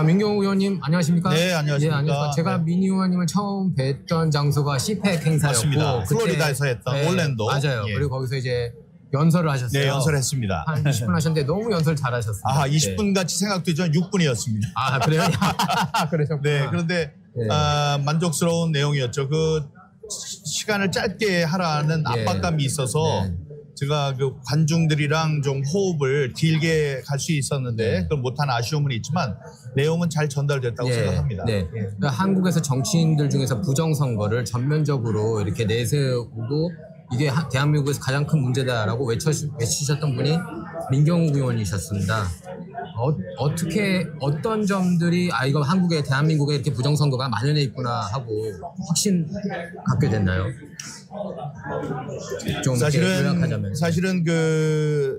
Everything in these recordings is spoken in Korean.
민경욱 의원님 안녕하십니까? 네, 안녕하십니까? 예, 안녕하십니까? 제가 네. 민 의원님을 처음 뵀던 장소가 CPEC 행사였고 맞습니다. 그때, 플로리다에서 했던 올랜도. 맞아요. 예. 그리고 거기서 이제 연설을 하셨어요. 네, 연설했습니다. 한 20분 하셨는데 너무 연설 잘하셨습니다. 20분 같이 생각도 전 6분이었습니다. 그래요? 그러셨구나. 네, 그런데 네. 만족스러운 내용이었죠. 그 시간을 짧게 하라는 압박감이 있어서 제가 그 관중들이랑 좀 호흡을 길게 갈 수 있었는데 그걸 못한 아쉬움은 있지만 내용은 잘 전달됐다고 생각합니다. 네. 그러니까 한국에서 정치인들 중에서 부정선거를 전면적으로 이렇게 내세우고 이게 대한민국에서 가장 큰 문제다라고 외치셨던 분이 민경욱 의원이셨습니다. 어떤 점들이 이거 한국에 대한민국에 이렇게 부정선거가 만연해 있구나 하고 확신 갖게 됐나요? 좀 요약하자면. 사실은 그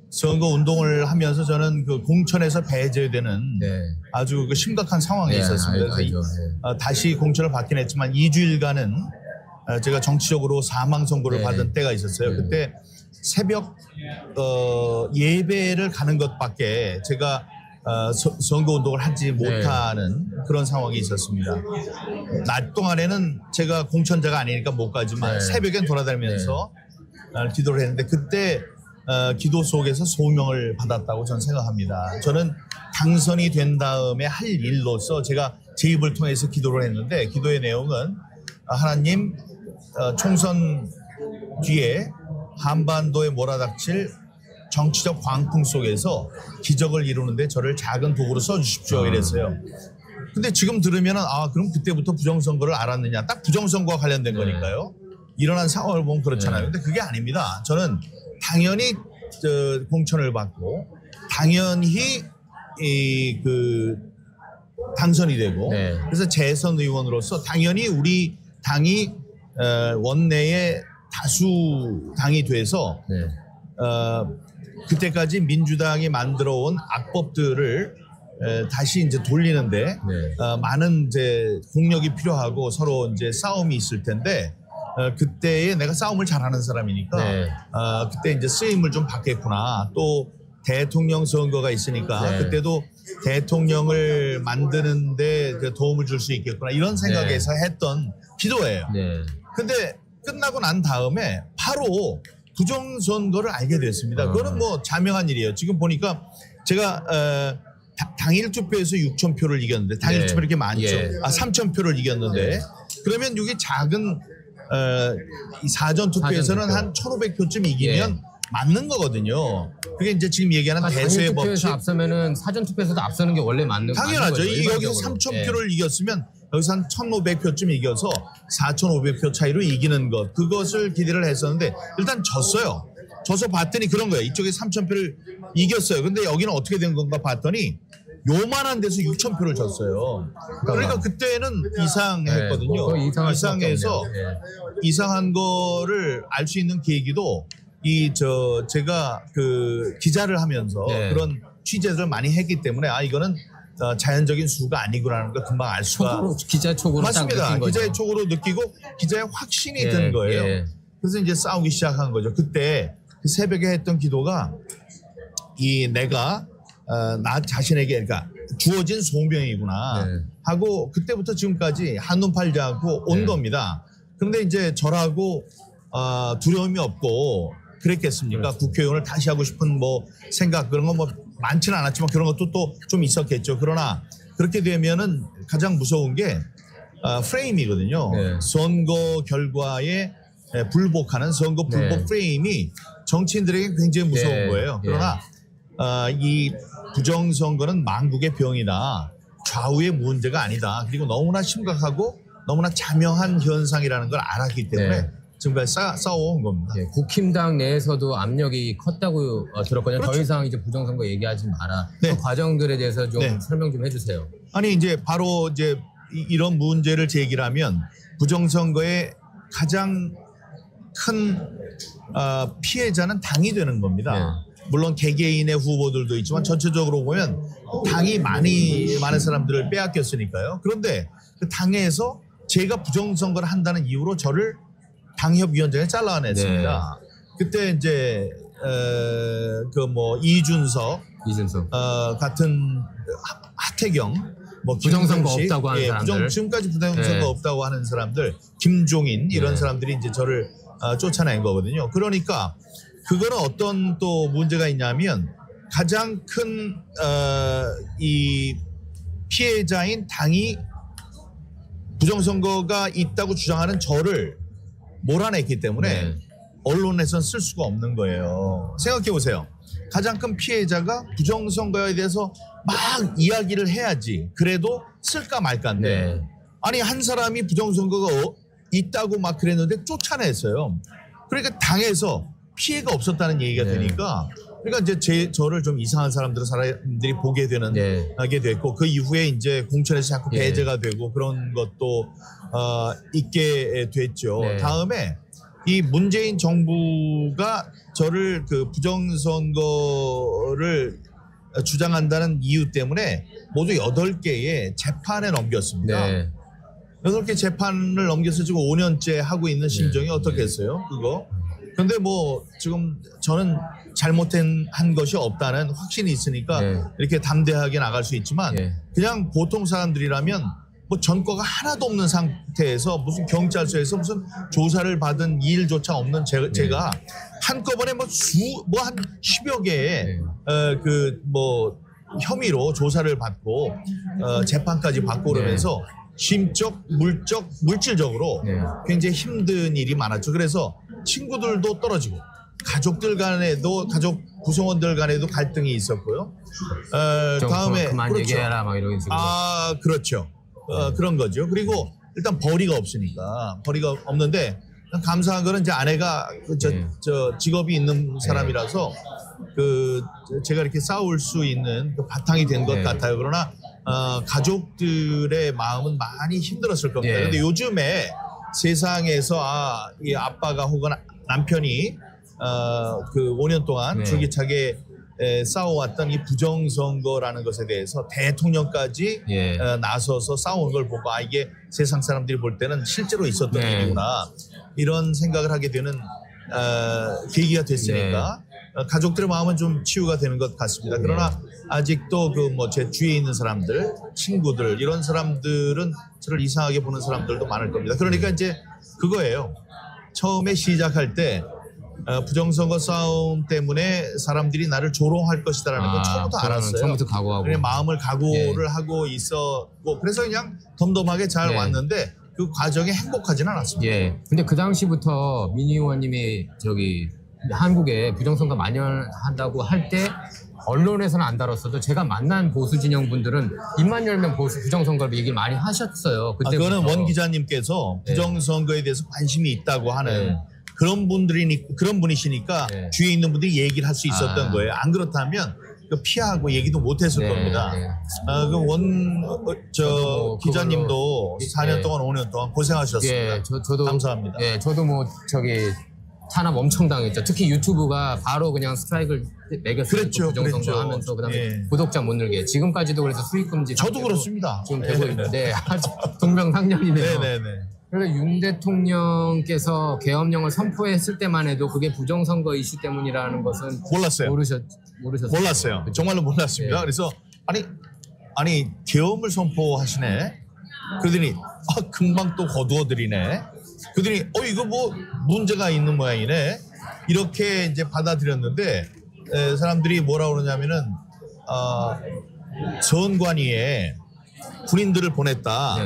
선거 운동을 하면서 저는 그 공천에서 배제되는 아주 그 심각한 상황에 있었습니다. 그래서 다시 공천을 받긴 했지만 2주일간은 제가 정치적으로 사망 선고를 받은 때가 있었어요. 그때 새벽 예배를 가는 것밖에 제가 선거 운동을 하지 못하는 그런 상황이 있었습니다. 낮 동안에는 제가 공천자가 아니니까 못 가지만 새벽엔 돌아다니면서 기도를 했는데 그때 기도 속에서 소명을 받았다고 저는 생각합니다. 저는 당선이 된 다음에 할 일로서 제가 제 입을 통해서 기도를 했는데 기도의 내용은 하나님 총선 뒤에 한반도에 몰아닥칠 정치적 광풍 속에서 기적을 이루는데 저를 작은 도구로 써주십시오 이랬어요. 근데 지금 들으면 그럼 그때부터 부정선거를 알았느냐. 딱 부정선거와 관련된 거니까요. 일어난 상황을 보면 그렇잖아요. 근데 그게 아닙니다. 저는 당연히 공천을 받고 당연히 당선이 되고 그래서 재선 의원으로서 당연히 우리 당이 원내에 다수 당이 돼서 그때까지 민주당이 만들어온 악법들을 다시 이제 돌리는데 많은 이제 공력이 필요하고 서로 이제 싸움이 있을 텐데 그때에 내가 싸움을 잘하는 사람이니까 그때 이제 쓰임을 좀 받겠구나. 또 대통령 선거가 있으니까 그때도 대통령을 만드는데 도움을 줄 수 있겠구나 이런 생각에서 했던 기도예요. 근데 끝나고 난 다음에 바로 부정선거를 알게 됐습니다. 그거는 뭐 자명한 일이에요. 지금 보니까 제가 당일 투표에서 6천 표를 이겼는데 당일 투표 이렇게 많죠. 3천 표를 이겼는데 그러면 이게 작은 이 사전 투표에서는 한 1,500표쯤 이기면 맞는 거거든요. 그게 이제 지금 얘기하는 대세의 법칙. 앞서면은 사전 투표에서도 앞서는 게 원래 맞는 거죠. 당연하죠. 여기서 3천 표를 이겼으면 여기서 한 1,500표쯤 이겨서 4,500표 차이로 이기는 것. 그것을 기대를 했었는데 일단 졌어요. 져서 봤더니 그런 거예요. 이쪽에 3,000표를 이겼어요. 근데 여기는 어떻게 된 건가 봤더니 요만한 데서 6,000표를 졌어요. 그러니까 그때는 이상했거든요. 이상해서 이상한 거를 알 수 있는 계기도 제가 그 기자를 하면서 그런 취재를 많이 했기 때문에 이거는 자연적인 수가 아니구나라는 걸 금방 알 수가 기자 촉으로 맞습니다. 기자의 촉으로 느끼고 기자의 확신이 든 거예요. 그래서 이제 싸우기 시작한 거죠. 그때 그 새벽에 했던 기도가 내가 나 자신에게 그러니까 주어진 소명이구나 하고 그때부터 지금까지 한눈 팔지 않고 온 겁니다. 그런데 이제 저라고 두려움이 없고 그랬겠습니까? 국회의원을 다시 하고 싶은 뭐 생각 그런 거 뭐 많지는 않았지만 그런 것도 또 좀 있었겠죠. 그러나 그렇게 되면은 가장 무서운 게 프레임이거든요. 선거 결과에 불복하는 선거 불복 프레임이 정치인들에게 굉장히 무서운 거예요. 그러나 이 부정선거는 만국의 병이다. 좌우의 문제가 아니다. 그리고 너무나 심각하고 너무나 자명한 현상이라는 걸 알았기 때문에 지금까지 싸워온 겁니다. 국힘당 내에서도 압력이 컸다고 들었거든요. 더 이상 이제 부정선거 얘기하지 마라. 그 과정들에 대해서 좀 설명 좀 해주세요. 아니 이제 바로 이제 이런 문제를 제기하면 부정선거의 가장 큰 피해자는 당이 되는 겁니다. 물론 개개인의 후보들도 있지만 전체적으로 보면 당이 많은 사람들을 빼앗겼으니까요. 그런데 그 당에서 제가 부정선거를 한다는 이유로 저를 당협위원장에 잘라냈습니다. 그때 이제 그 뭐 이준석 같은 하태경 뭐 부정선거 김근식, 없다고 하는 사람들 지금까지 부정선거 없다고 하는 사람들 김종인 이런 사람들이 이제 저를 쫓아낸 거거든요. 그러니까 그거는 어떤 또 문제가 있냐면 가장 큰 이 피해자인 당이 부정선거가 있다고 주장하는 저를 몰아냈기 때문에 언론에선 쓸 수가 없는 거예요. 생각해 보세요. 가장 큰 피해자가 부정선거에 대해서 막 이야기를 해야지 그래도 쓸까 말까인데 아니 한 사람이 부정선거가 있다고 막 그랬는데 쫓아냈어요. 그러니까 당에서 피해가 없었다는 얘기가 되니까 그러니까 이제 저를 좀 이상한 사람들이 보게 되는 하게 됐고 그 이후에 이제 공천에서 자꾸 배제가 되고 그런 것도 있게 됐죠. 다음에 이 문재인 정부가 저를 그 부정선거를 주장한다는 이유 때문에 모두 8개의 재판에 넘겼습니다. 8개 재판을 넘겨서 지금 5년째 하고 있는 심정이 어떻겠어요? 그거. 근데 뭐 지금 저는 잘못한 것이 없다는 확신이 있으니까 이렇게 담대하게 나갈 수 있지만 그냥 보통 사람들이라면 뭐 전과가 하나도 없는 상태에서 무슨 경찰서에서 무슨 조사를 받은 일조차 없는 제가 한꺼번에 뭐 한 10여 개의 그 뭐 혐의로 조사를 받고 재판까지 받고 그러면서 심적, 물적, 물질적으로 굉장히 힘든 일이 많았죠. 그래서 친구들도 떨어지고 가족들 간에도 가족 구성원들 간에도 갈등이 있었고요. 다음에 그만 얘기해라 막 이런 식으로. 그렇죠. 그런 거죠. 그리고 일단 벌이가 없으니까 벌이가 없는데 감사한 거는 이제 아내가 저 직업이 있는 사람이라서 그 제가 이렇게 싸울 수 있는 그 바탕이 된 것 같아요. 그러나 가족들의 마음은 많이 힘들었을 겁니다. 그런데 요즘에 세상에서 이 아빠가 혹은 남편이 그 5년 동안 줄기차게 싸워왔던 이 부정선거라는 것에 대해서 대통령까지 나서서 싸우는 걸 보고 이게 세상 사람들이 볼 때는 실제로 있었던 일이구나 이런 생각을 하게 되는 계기가 됐으니까 가족들의 마음은 좀 치유가 되는 것 같습니다. 그러나 아직도 그 뭐 제 주위에 있는 사람들, 친구들 이런 사람들은 저를 이상하게 보는 사람들도 많을 겁니다. 그러니까 이제 그거예요. 처음에 시작할 때 부정선거 싸움 때문에 사람들이 나를 조롱할 것이다라는 건 처음부터 알았어요. 처음부터 각오하고. 그냥 마음을 각오를 하고 있었고 그래서 그냥 덤덤하게 잘 왔는데 그 과정이 행복하지는 않았습니다. 근데 그 당시부터 민희 의원님이 한국에 부정선거 만연한다고 할 때 언론에서는 안 다뤘어도 제가 만난 보수 진영 분들은 입만 열면 부정선거를 얘기 많이 하셨어요. 그거는 원 기자님께서 부정선거에 대해서 관심이 있다고 하는 그런 분이시니까 주위에 있는 분들이 얘기를 할 수 있었던 거예요. 안 그렇다면 피하고 얘기도 못했을 겁니다. 기자님도 4년 동안 5년 동안 고생하셨습니다. 저도 감사합니다. 저도 뭐 탄압 엄청 당했죠. 특히 유튜브가 바로 그냥 스트라이크를 매겼어요. 부정선거 하면서 그다음에 구독자 못 늘게. 지금까지도 그래서 수익 금지. 저도 그렇습니다. 지금 되고 있는데 아주 동병상련이네요. 그래서 윤 대통령께서 계엄령을 선포했을 때만 해도 그게 부정선거 이슈 때문이라는 것은 몰랐어요. 모르셨어요. 몰랐어요. 정말로 몰랐습니다. 그래서 아니 계엄을 선포하시네. 그러더니 금방 또 거두어들이네. 그러더니 이거 뭐 문제가 있는 모양이네. 이렇게 이제 받아들였는데 사람들이 뭐라 그러냐면은 선관위에 군인들을 보냈다.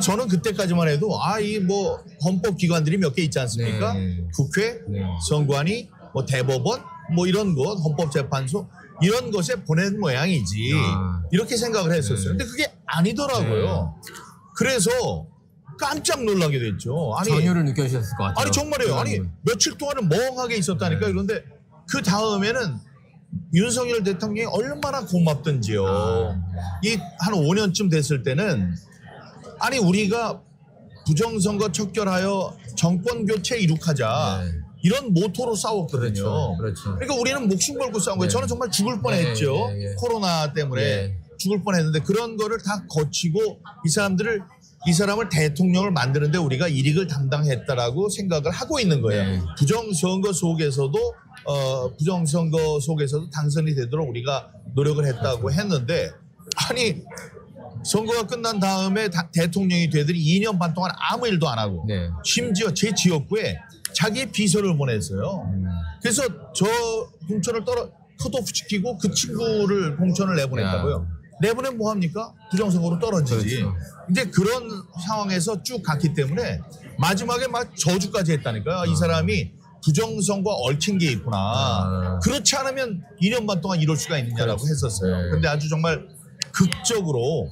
저는 그때까지만 해도 이 뭐 헌법기관들이 몇 개 있지 않습니까? 국회, 선관위, 뭐 대법원, 뭐 이런 것, 헌법재판소 이런 것에 보낸 모양이지 이렇게 생각을 했었어요. 근데 그게 아니더라고요. 그래서 깜짝 놀라게 됐죠. 전율을 느껴지셨을 것 같아요. 정말이에요. 며칠 동안은 멍하게 있었다니까요. 그런데 그 다음에는 윤석열 대통령이 얼마나 고맙던지요. 한 5년쯤 됐을 때는 우리가 부정선거 척결하여 정권 교체 이룩하자 이런 모토로 싸웠거든요. 그러니까 우리는 목숨 걸고 싸운 거예요. 저는 정말 죽을 뻔했죠. 코로나 때문에 죽을 뻔했는데 그런 거를 다 거치고 이 사람을 대통령을 만드는데 우리가 일익을 담당했다라고 생각을 하고 있는 거예요. 부정선거 속에서도 부정선거 속에서도 당선이 되도록 우리가 노력을 했다고 했는데 아니 선거가 끝난 다음에 대통령이 되더니 2년 반 동안 아무 일도 안 하고 네. 심지어 제 지역구에 자기 비서를 보냈어요. 그래서 저 공천을 컷오프 시키고 그 친구를 공천을 내보냈다고요. 내보내면 뭐합니까? 부정선거로 떨어지지. 그렇죠. 이제 그런 상황에서 쭉 갔기 때문에 마지막에 막 저주까지 했다니까요. 이 사람이 부정선거 얽힌 게 있구나. 그렇지 않으면 2년 반 동안 이럴 수가 있느냐라고 했었어요. 네. 근데 아주 정말 극적으로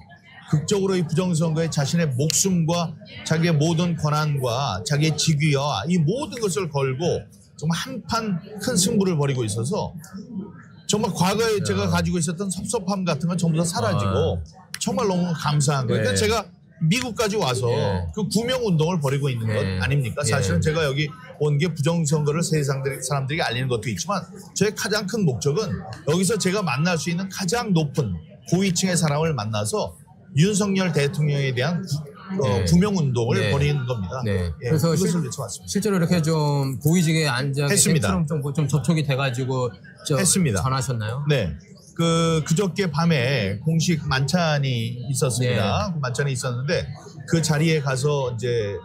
이 부정선거에 자신의 목숨과 자기의 모든 권한과 자기의 직위와 이 모든 것을 걸고 정말 한판 큰 승부를 벌이고 있어서 정말 과거에 제가 가지고 있었던 섭섭함 같은 건 전부 다 사라지고 정말 너무 감사한 거예요. 그러니까 제가 미국까지 와서 그 구명운동을 벌이고 있는 것 아닙니까? 사실은 제가 여기 온 게 부정선거를 세상 사람들에게 알리는 것도 있지만 저의 가장 큰 목적은 여기서 제가 만날 수 있는 가장 높은 고위층의 사람을 만나서 윤석열 대통령에 대한 구명운동을 벌이는 겁니다. 네. 예, 그래서 그것을 외쳐왔습니다. 실제로 이렇게 좀 고위직에 앉아 계신 트럼프 좀 접촉이 돼가지고 했습니다. 전하셨나요? 네. 그저께 밤에 공식 만찬이 있었습니다. 만찬이 있었는데 그 자리에 가서 이제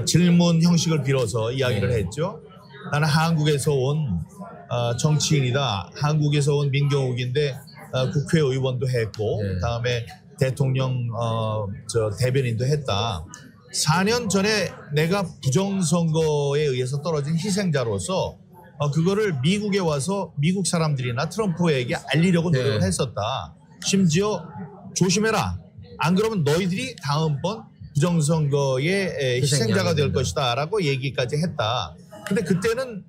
질문 형식을 빌어서 이야기를 했죠. 나는 한국에서 온 정치인이다. 한국에서 온 민경욱인데 국회의원도 했고 그다음에 대통령 대변인도 했다. 4년 전에 내가 부정선거에 의해서 떨어진 희생자로서 그거를 미국에 와서 미국 사람들이나 트럼프에게 알리려고 노력을 했었다. 심지어 조심해라. 안 그러면 너희들이 다음번 부정선거의 희생자가 될 것이다 라고 얘기까지 했다. 근데 그때는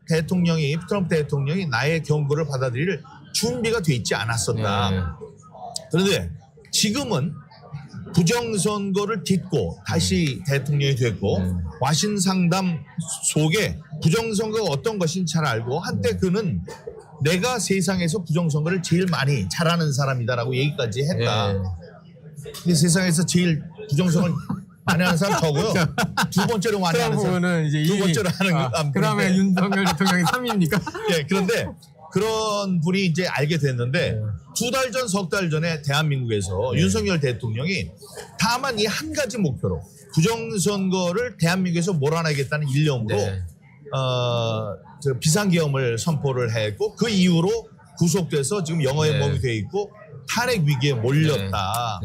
트럼프 대통령이 나의 경고를 받아들일 준비가 돼 있지 않았었다. 그런데 지금은 부정선거를 딛고 다시 대통령이 됐고 와신 상담 속에 부정선거가 어떤 것인지 잘 알고 한때 그는 내가 세상에서 부정선거를 제일 많이 잘하는 사람이다라고 얘기까지 했다. 근데 세상에서 제일 부정선거를 많이 하는 사람 저고요. 두 번째로 많이 하는 사람. 이제 두 번째로 하는 그다음에 윤석열 대통령이 3위입니까? 예, 그런데 그런 분이 이제 알게 됐는데 2달 전, 석 달 전에 대한민국에서 윤석열 대통령이 다만 이 한 가지 목표로 부정선거를 대한민국에서 몰아내겠다는 일념으로 비상계엄을 선포를 했고 그 이후로 구속돼서 지금 영어에 몸이 돼 있고 탄핵 위기에 몰렸다.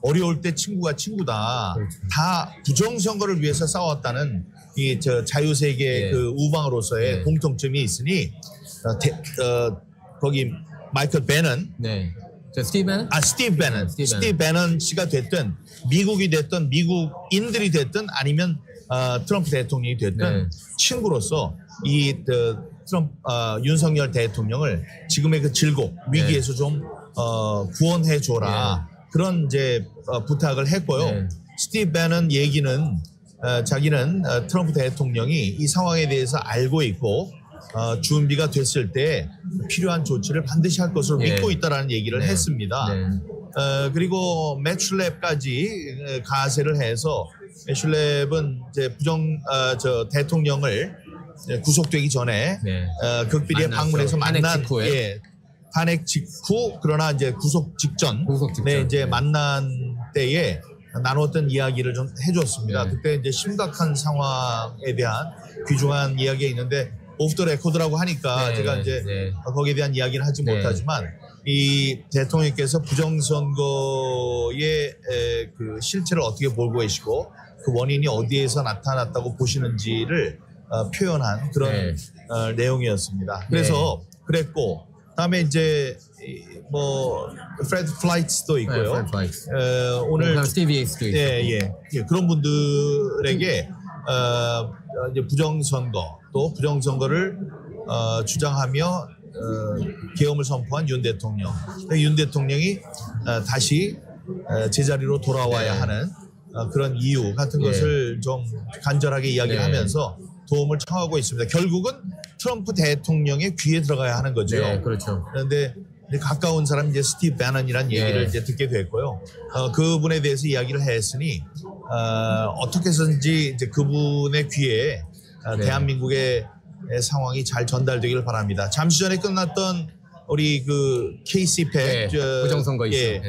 어려울 때 친구가 친구다. 다 부정선거를 위해서 싸웠다는 이 자유세계 그 우방으로서의 공통점이 있으니 거기 마이클 베넌, 스티브 베넌 씨가 됐든 미국이 됐든 미국인들이 됐든 아니면 트럼프 대통령이 됐든 친구로서 이 윤석열 대통령을 지금의 그 질곡 위기에서 좀 구원해 줘라 그런 이제 부탁을 했고요. 스티브 베넌 얘기는 자기는 트럼프 대통령이 이 상황에 대해서 알고 있고 준비가 됐을 때 필요한 조치를 반드시 할 것으로 믿고 있다라는 얘기를 했습니다. 그리고 매출랩까지 가세를 해서 매출랩은 이제 대통령을 구속되기 전에 극비리에 방문해서 만난 탄핵 직후 그러나 이제 구속 직전 이제 만난 때에 나눴던 이야기를 좀 해줬습니다. 그때 이제 심각한 상황에 대한 귀중한 이야기가 있는데 오프 더 레코드라고 하니까 제가 이제 거기에 대한 이야기는 하지 못하지만 이 대통령께서 부정선거의 그 실체를 어떻게 보고 계시고 그 원인이 어디에서 나타났다고 보시는지를 표현한 그런 내용이었습니다. 그래서 그랬고 다음에 이제 뭐 프레드 플라이츠도 있고요. 오늘 스티브 예이츠도 있고 그런 분들에게 이제 부정선거 또 부정선거를 주장하며 계엄을 선포한 윤 대통령. 윤 대통령이 다시 제자리로 돌아와야 하는 그런 이유 같은 것을 좀 간절하게 이야기를 하면서 도움을 청하고 있습니다. 결국은 트럼프 대통령의 귀에 들어가야 하는 거죠. 그렇죠. 그런데 가까운 사람 이제 스티브 베넌이라는 얘기를 이제 듣게 됐고요. 그분에 대해서 이야기를 했으니 어떻게 해서든지 이제 그분의 귀에 대한민국의 상황이 잘 전달되길 바랍니다. 잠시 전에 끝났던 우리 그 KC팩 부정선거 이슈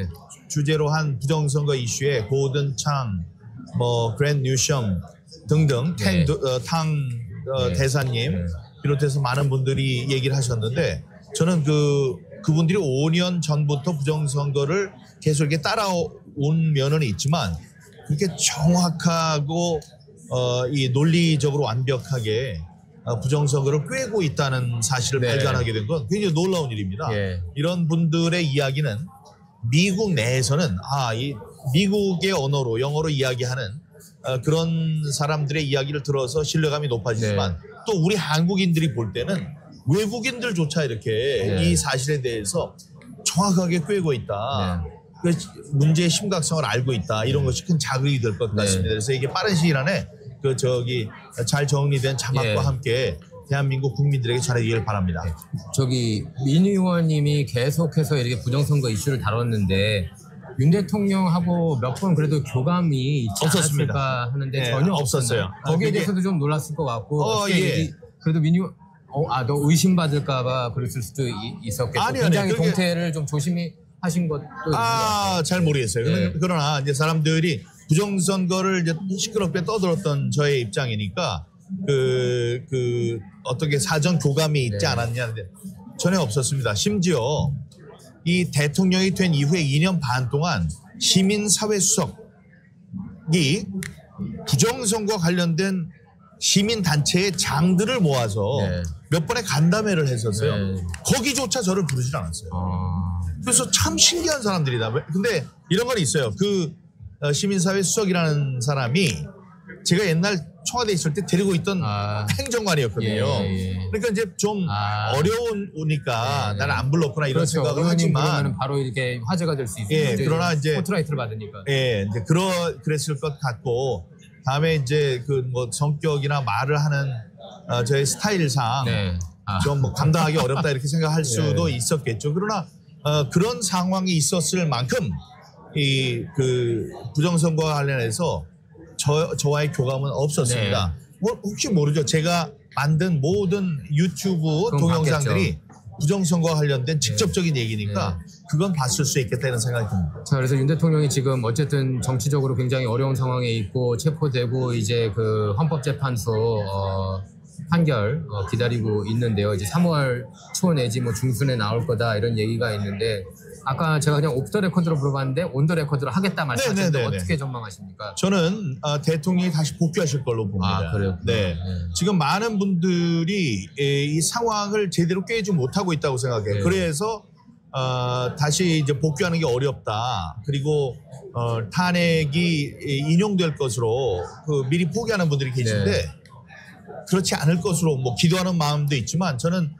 주제로 한 부정선거 이슈에 고든 창, 뭐 그랜 뉴섬 등등 탕 대사님 비롯해서 많은 분들이 얘기를 하셨는데 저는 그분들이 5년 전부터 부정선거를 계속 이렇게 따라온 면은 있지만 그렇게 정확하고 이 논리적으로 완벽하게 부정선거를 꿰고 있다는 사실을 발견하게 된 건 굉장히 놀라운 일입니다. 이런 분들의 이야기는 미국 내에서는 이 미국의 언어로 영어로 이야기하는 그런 사람들의 이야기를 들어서 신뢰감이 높아지지만 또 우리 한국인들이 볼 때는 외국인들조차 이렇게 이 사실에 대해서 정확하게 꿰고 있다. 문제의 심각성을 알고 있다. 이런 것이 큰 자극이 될 것 같습니다. 그래서 이게 빠른 시일 안에 잘 정리된 자막과 함께 대한민국 국민들에게 전해지길 바랍니다. 저기 민 의원님이 계속해서 이렇게 부정선거 이슈를 다뤘는데 윤 대통령하고 몇 번 그래도 교감이 있지 없었습니다. 않았을까 하는데 전혀 없었어요. 거기에 대해서도 좀 놀랐을 것 같고 예. 그래도 민 의원 너 의심받을까봐 그랬을 수도 있었겠고 굉장히 동태를 좀 조심히 하신 것도 잘 모르겠어요. 그러나 이제 사람들이 부정선거를 이제 시끄럽게 떠들었던 저의 입장이니까 어떻게 사전 교감이 있지 않았냐는데 전혀 없었습니다. 심지어 이 대통령이 된 이후에 2년 반 동안 시민사회수석이 부정선거와 관련된 시민단체의 장들을 모아서 몇 번의 간담회를 했었어요. 거기조차 저를 부르질 않았어요. 그래서 참 신기한 사람들이다. 근데 이런 건 있어요. 시민사회 수석이라는 사람이 제가 옛날 청와대에 있을 때 데리고 있던 행정관이었거든요. 그러니까 이제 좀 어려우니까 나는 안 불렀구나 이런 생각을 하지만 바로 이렇게 화제가 될 수 있어요. 그러나 이제 스포트라이트를 받으니까. 이제 그랬을 것 같고 다음에 이제 뭐 성격이나 말을 하는 저의 스타일상 좀 뭐 감당하기 어렵다 이렇게 생각할 수도 있었겠죠. 그러나 그런 상황이 있었을 만큼 부정선거와 관련해서 저와의 교감은 없었습니다. 혹시 모르죠. 제가 만든 모든 유튜브 동영상들이 부정선거와 관련된 직접적인 얘기니까 그건 봤을 수 있겠다 이런 생각이 듭니다. 자, 그래서 윤 대통령이 지금 어쨌든 정치적으로 굉장히 어려운 상황에 있고 체포되고 이제 헌법재판소 판결 기다리고 있는데요. 이제 3월 초 내지 뭐 중순에 나올 거다 이런 얘기가 있는데 아까 제가 그냥 오프 더 레코드로 물어봤는데 온 더 레코드로 하겠다 말씀하셨는데 어떻게 전망하십니까? 저는 대통령이 다시 복귀하실 걸로 봅니다. 그래요? 지금 많은 분들이 이 상황을 제대로 꿰지 못하고 있다고 생각해요. 그래서 다시 이제 복귀하는 게 어렵다. 그리고 탄핵이 인용될 것으로 미리 포기하는 분들이 계신데 그렇지 않을 것으로 뭐 기도하는 마음도 있지만 저는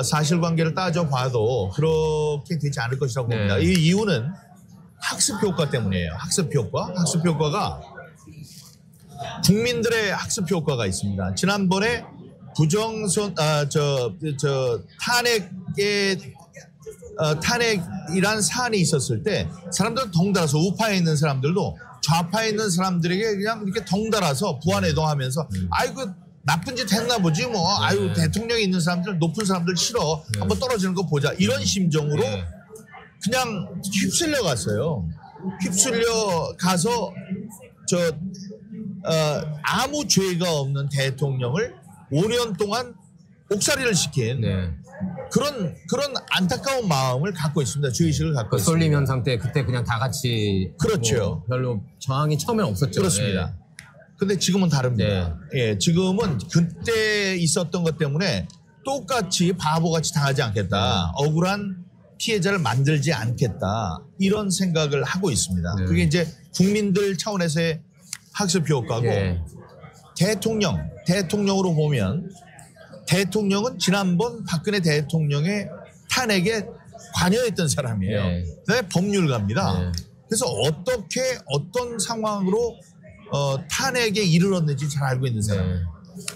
사실관계를 따져봐도 그렇게 되지 않을 것이라고 봅니다. 이 이유는 학습효과 때문이에요. 학습효과. 학습효과가 국민들의 학습효과가 있습니다. 지난번에 탄핵이란 사안이 있었을 때 사람들은 덩달아서 우파에 있는 사람들도 좌파에 있는 사람들에게 그냥 이렇게 덩달아서 부안해동하면서 아이고 나쁜 짓 했나 보지 뭐 아유 대통령이 있는 사람들 높은 사람들 싫어 한번 떨어지는 거 보자 이런 심정으로 그냥 휩쓸려 갔어요. 휩쓸려 가서 아무 죄가 없는 대통령을 5년 동안 옥살이를 시킨 그런 안타까운 마음을 갖고 있습니다. 주의식을 갖고 있습니다. 쏠림 현상 때 그때 그냥 다 같이 그렇죠. 별로 저항이 처음엔 없었죠. 그렇습니다. 근데 지금은 다릅니다. 지금은 그때 있었던 것 때문에 똑같이 바보같이 당하지 않겠다. 억울한 피해자를 만들지 않겠다. 이런 생각을 하고 있습니다. 그게 이제 국민들 차원에서의 학습 효과고 대통령으로 보면 대통령은 지난번 박근혜 대통령의 탄핵에 관여했던 사람이에요. 그다음에 법률가입니다. 그래서 어떤 상황으로 탄핵에 이르렀는지 잘 알고 있는 사람.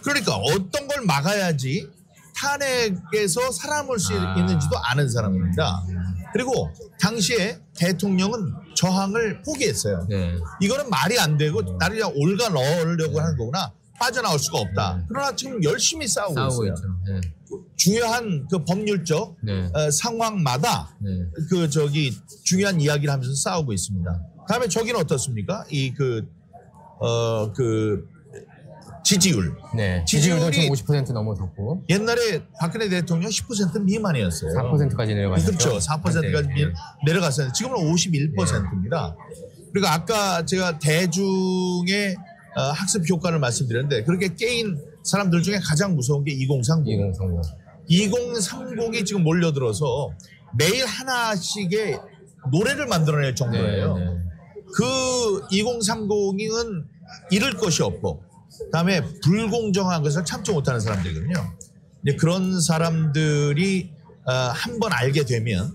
그러니까 어떤 걸 막아야지 탄핵에서 살아남을 수 있는지도 아는 사람입니다. 그리고 당시에 대통령은 저항을 포기했어요. 이거는 말이 안 되고 나를 그냥 올가 넣으려고 하는 거구나. 빠져나올 수가 없다. 그러나 지금 열심히 싸우고 있어요. 있죠. 네. 중요한 그 법률적 네. 상황마다 네. 중요한 이야기를 하면서 싸우고 있습니다. 다음에 저기는 어떻습니까? 지지율. 네. 지지율도 지지율이 지금 50% 넘어섰고 옛날에 박근혜 대통령 10% 미만이었어요. 4%까지 내려가셨죠. 그렇죠. 4%까지 네. 내려갔어요. 지금은 51%입니다. 그리고 아까 제가 대중의 학습 효과를 말씀드렸는데 그렇게 깨인 사람들 중에 가장 무서운 게 2030. 2030이 지금 몰려들어서 매일 하나씩의 노래를 만들어낼 정도예요. 네, 네. 그 2030은 잃을 것이 없고 그다음에 불공정한 것을 참지 못하는 사람들이거든요. 이제 그런 사람들이 한번 알게 되면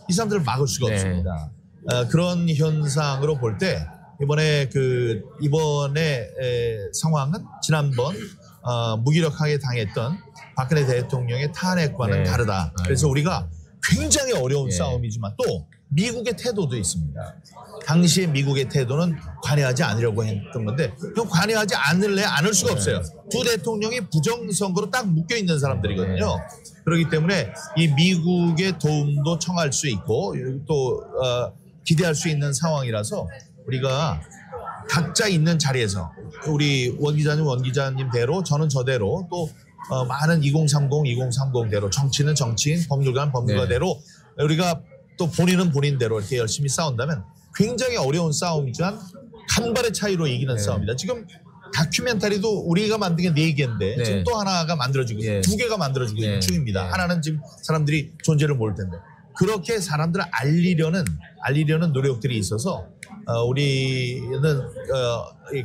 이 사람들을 막을 수가 네. 없습니다. 그런 현상으로 볼 때 이번에 상황은 지난번 무기력하게 당했던 박근혜 대통령의 탄핵과는 네. 다르다. 그래서 우리가 굉장히 어려운 싸움이지만 또 미국의 태도도 있습니다. 당시에 미국의 태도는 관여하지 않으려고 했던 건데 그럼 관여하지 않을 수가 없어요. 두 대통령이 부정선거로 딱 묶여있는 사람들이거든요. 그렇기 때문에 이 미국의 도움도 청할 수 있고 또 기대할 수 있는 상황이라서 우리가 각자 있는 자리에서 우리 원 기자님대로 저는 저대로 또 많은 2030대로 정치는 정치인, 법률가는 법률가대로 우리가 또 본인은 본인대로 이렇게 열심히 싸운다면 굉장히 어려운 싸움이지만 간발의 차이로 이기는 싸움이다. 지금 다큐멘터리도 우리가 만든 게 4개인데 지금 또 하나가 만들어지고 2개가 만들어지고 있는 중입니다. 하나는 지금 사람들이 존재를 모를 텐데 그렇게 사람들을 알리려는 노력들이 있어서 우리는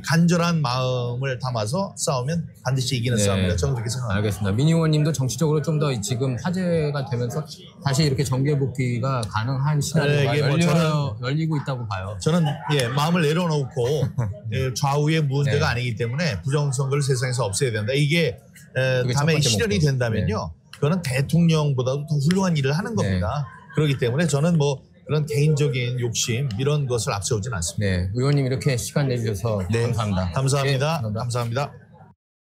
간절한 마음을 담아서 싸우면 반드시 이기는 싸움이다. 저는 그렇게 생각합니다. 알겠습니다. 민 의원님도 정치적으로 좀 더 지금 화제가 되면서 다시 이렇게 정계 복귀가 가능한 시나리오가 열리고 있다고 봐요. 저는 마음을 내려놓고 좌우의 문제가 아니기 때문에 부정선거를 세상에서 없애야 된다. 이게 다음에 실현이 된다면요. 그거는 대통령보다도 더 훌륭한 일을 하는 겁니다. 그렇기 때문에 저는 그런 개인적인 욕심 이런 것을 앞세우진 않습니다. 네, 의원님 이렇게 시간 내주셔서 감사합니다. 감사합니다. 감사합니다.